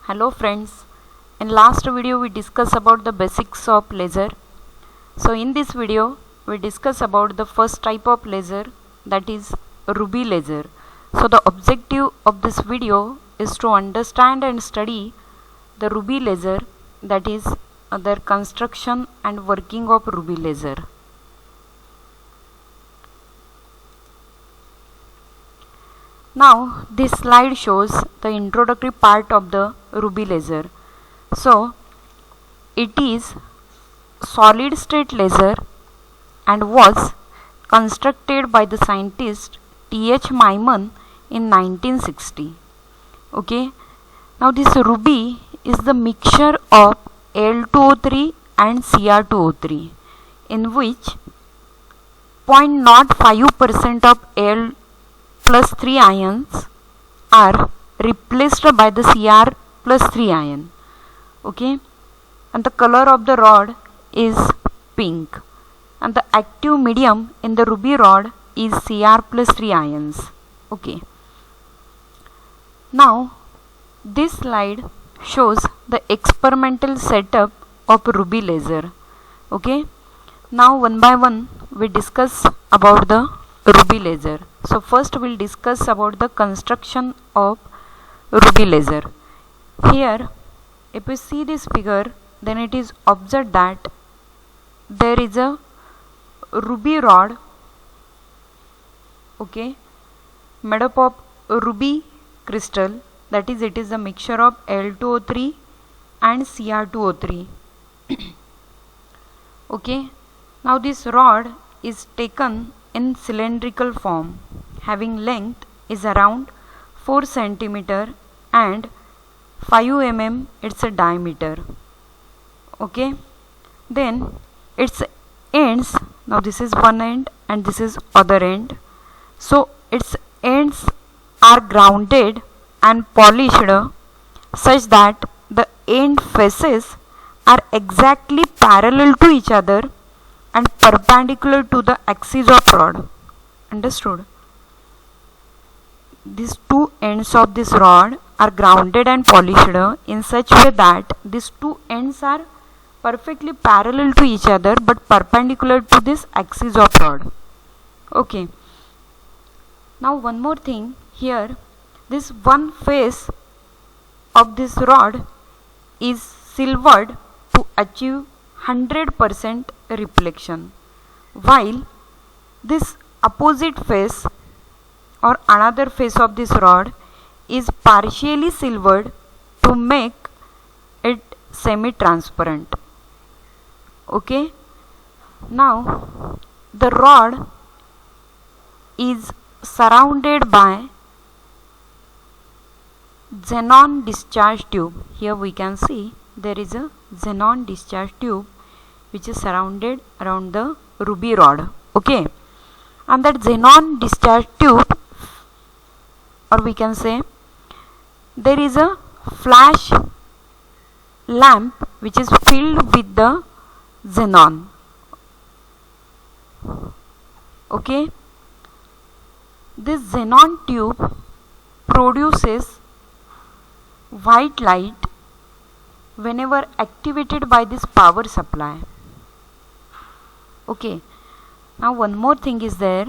Hello friends, in last video we discussed about the basics of laser. So in this video we discuss about the first type of laser, that is ruby laser. So the objective of this video is to understand and study the ruby laser, that is their construction and working of ruby laser. Now this slide shows the introductory part of the ruby laser. So it is solid state laser and was constructed by the scientist T.H. Maiman in 1960. Okay. Now this ruby is the mixture of Al2O3 and Cr2O3, in which 0.05% of Al plus 3 ions are replaced by the Cr plus 3 ion. Okay, and the color of the rod is pink, and the active medium in the ruby rod is Cr plus 3 ions. Okay, now this slide shows the experimental setup of ruby laser. Okay, now one by one we discuss about the ruby laser. So first we'll discuss about the construction of ruby laser. Here if we see this figure, then it is observed that there is a ruby rod, okay, made up of ruby crystal, that is it is a mixture of Al2O3 and Cr2O3. Okay, now this rod is taken in cylindrical form, having length is around 4 cm and 5 mm its a diameter. Okay, then its ends, now this is one end and this is other end, so its ends are grounded and polished such that the end faces are exactly parallel to each other and perpendicular to the axis of rod. Understood? These two ends of this rod are grounded and polished in such way that these two ends are perfectly parallel to each other but perpendicular to this axis of rod. Okay, now one more thing here, this one face of this rod is silvered to achieve 100% reflection, while this opposite face or another face of this rod is partially silvered to make it semi-transparent. Okay, now the rod is surrounded by xenon discharge tube. Here we can see there is a xenon discharge tube which is surrounded around the ruby rod. Okay, and that xenon discharge tube, or we can say there is a flash lamp which is filled with the xenon. Okay, this xenon tube produces white light whenever activated by this power supply. Okay, now one more thing is there,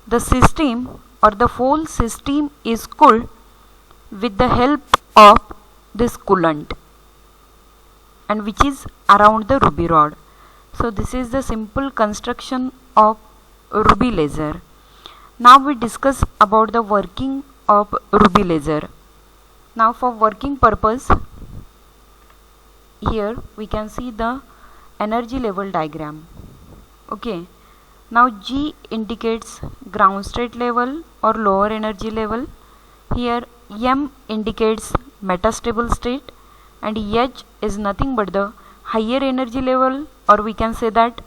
the system or the whole system is cooled with the help of this coolant, and which is around the ruby rod. So this is the simple construction of ruby laser. Now we discuss about the working of ruby laser. Now for working purpose, here we can see the energy level diagram. Okay, now G indicates ground state level or lower energy level. Here M indicates metastable state, and H is nothing but the higher energy level, or we can say that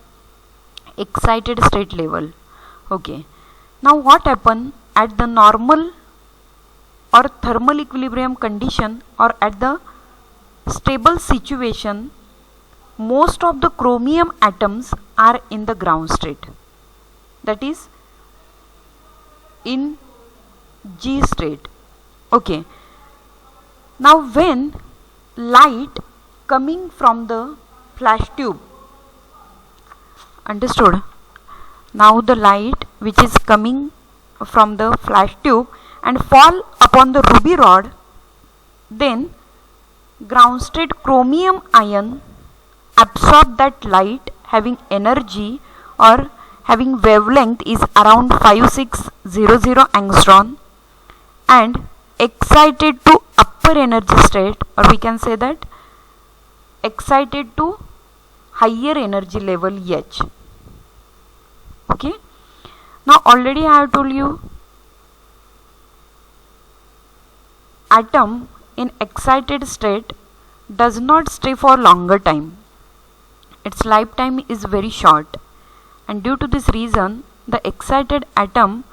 excited state level. Okay, now what happen at the normal or thermal equilibrium condition or at the stable situation, most of the chromium atoms are in the ground state, that is in G state. Okay, Now when light coming from the flash tube, understood, now the light which is coming from the flash tube and fall upon the ruby rod, then ground state chromium ion absorb that light having energy or having wavelength is around 5600 angstrom and excited to upper energy state, or we can say that excited to higher energy level H. Okay, now already I have told you atom in excited state does not stay for longer time. Its lifetime is very short, and due to this reason the excited atom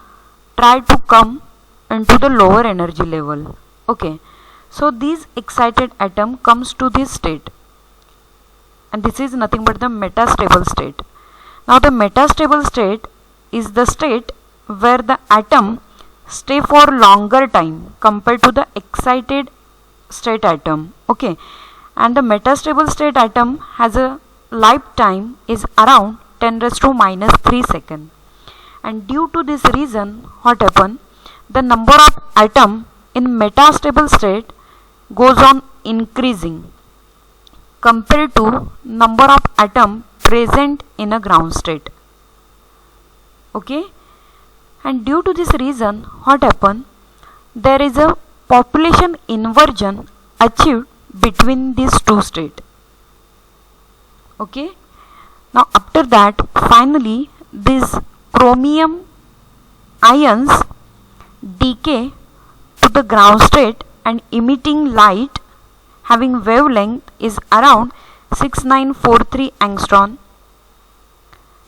try to come into the lower energy level. Okay, so this excited atom comes to this state, and this is nothing but the metastable state. Now the metastable state is the state where the atom stay for longer time compared to the excited state atom. Okay, and the metastable state atom has a lifetime is around 10 raised to minus 3 seconds, and due to this reason what happen, the number of atom in metastable state goes on increasing compared to number of atom present in a ground state. Okay, and due to this reason what happen, there is a population inversion achieved between these two states. Okay, now after that finally these chromium ions decay to the ground state and emitting light having wavelength is around 6943 angstrom.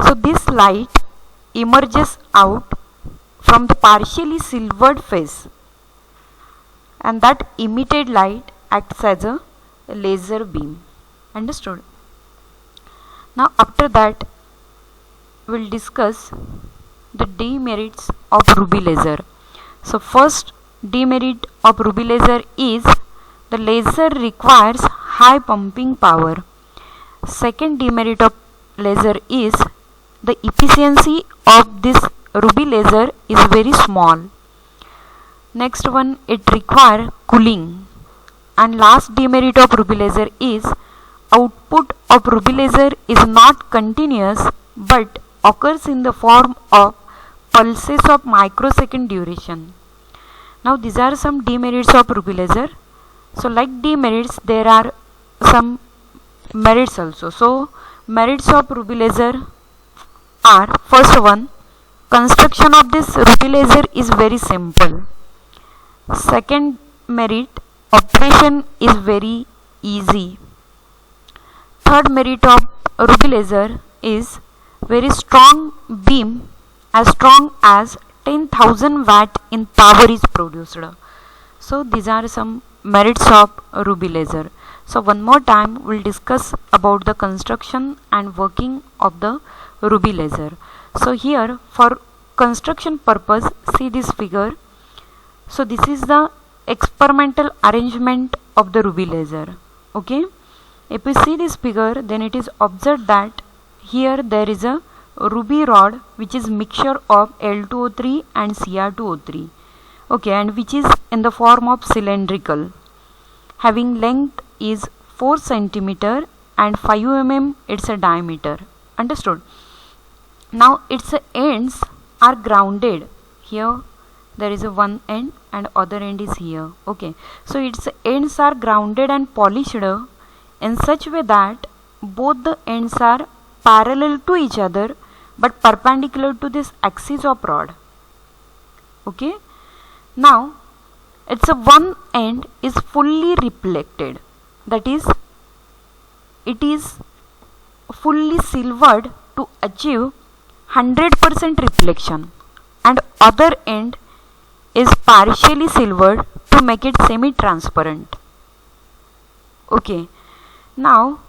So this light emerges out from the partially silvered phase, and that emitted light acts as a laser beam. Understood? Now after that we'll discuss the demerits of ruby laser. So first demerit of ruby laser is the laser requires high pumping power. Second demerit of laser is the efficiency of this ruby laser is very small. Next one, it require cooling. And last demerit of ruby laser is output of ruby laser is not continuous but occurs in the form of pulses of microsecond duration. Now these are some demerits of ruby laser. So like demerits there are some merits also. So merits of ruby laser are, first one, construction of this ruby laser is very simple. Second merit, operation is very easy. Third merit of ruby laser is very strong beam as strong as 10,000 watt in power is produced. So these are some merits of ruby laser. So one more time we'll discuss about the construction and working of the ruby laser. So here for construction purpose, see this figure. So this is the experimental arrangement of the ruby laser. Okay, if we see this figure, then it is observed that here there is a ruby rod which is mixture of L2O3 and Cr2O3. Okay, and which is in the form of cylindrical, having length is 4 centimeter and 5 mm its a diameter. Understood? Now its ends are grounded. Here there is a one end and other end is here. Okay, so its ends are grounded and polished in such way that both the ends are parallel to each other but perpendicular to this axis of rod. Okay, now its one end is fully reflected, that is it is fully silvered to achieve 100% reflection, and other end is partially silvered to make it semi-transparent. Okay, now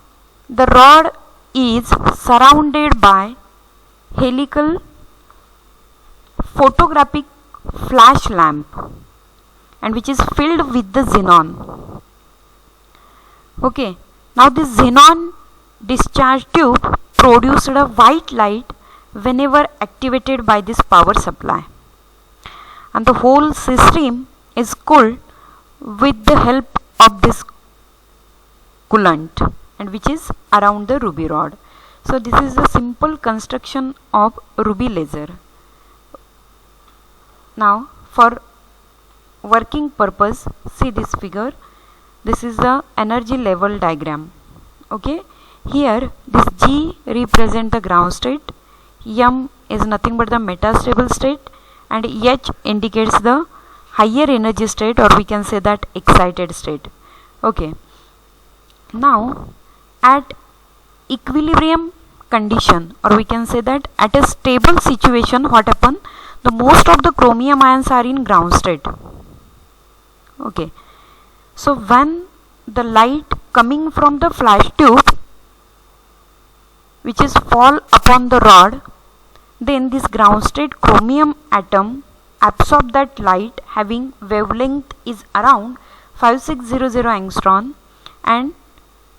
the rod is surrounded by helical photographic flash lamp and which is filled with the xenon. Okay, now this xenon discharge tube produced a white light whenever activated by this power supply, and the whole system is cooled with the help of this coolant, and which is around the ruby rod. So this is the simple construction of ruby laser. Now for working purpose, see this figure. This is the energy level diagram. Okay, here this G represent the ground state, M is nothing but the metastable state, and H indicates the higher energy state, or we can say that excited state. Okay, now at equilibrium condition, or we can say that at a stable situation, what happen, the most of the chromium ions are in ground state. Okay, so when the light coming from the flash tube, which is fall upon the rod, then this ground state chromium atom absorb that light having wavelength is around 5600 angstrom and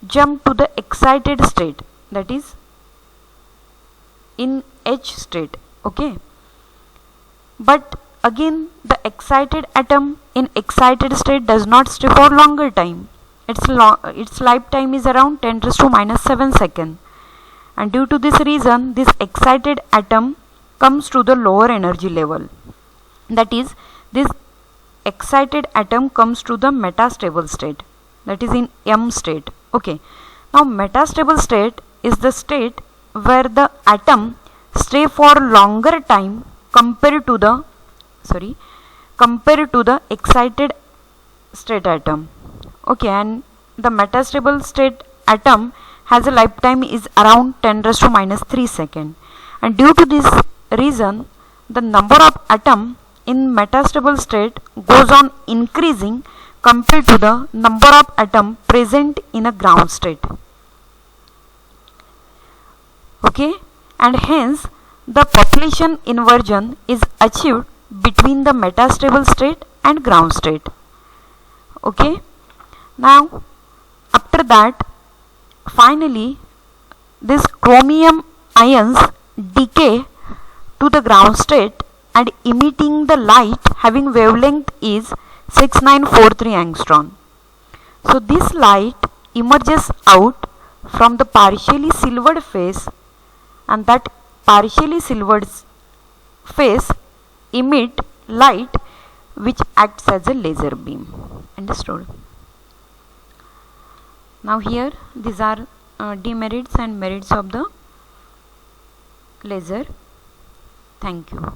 jump to the excited state, that is in H state. Okay, but again the excited atom in excited state does not stay for longer time. Its lifetime is around 10 raised to minus 7 seconds, and due to this reason this excited atom comes to the lower energy level, that is this excited atom comes to the metastable state, that is in M state. Okay, now metastable state is the state where the atom stay for longer time compared to the excited state atom. Okay, and the metastable state atom has a lifetime is around 10 raised to minus 3 seconds, and due to this reason the number of atom in metastable state goes on increasing compared to the number of atom present in a ground state. Okay, and hence the population inversion is achieved between the metastable state and ground state. Okay, now after that finally this chromium ions decay to the ground state and emitting the light having wavelength is 6943 angstrom. So this light emerges out from the partially silvered phase, and that partially silvered phase emit light which acts as a laser beam. Understood? Now here these are demerits and merits of the laser. Thank you.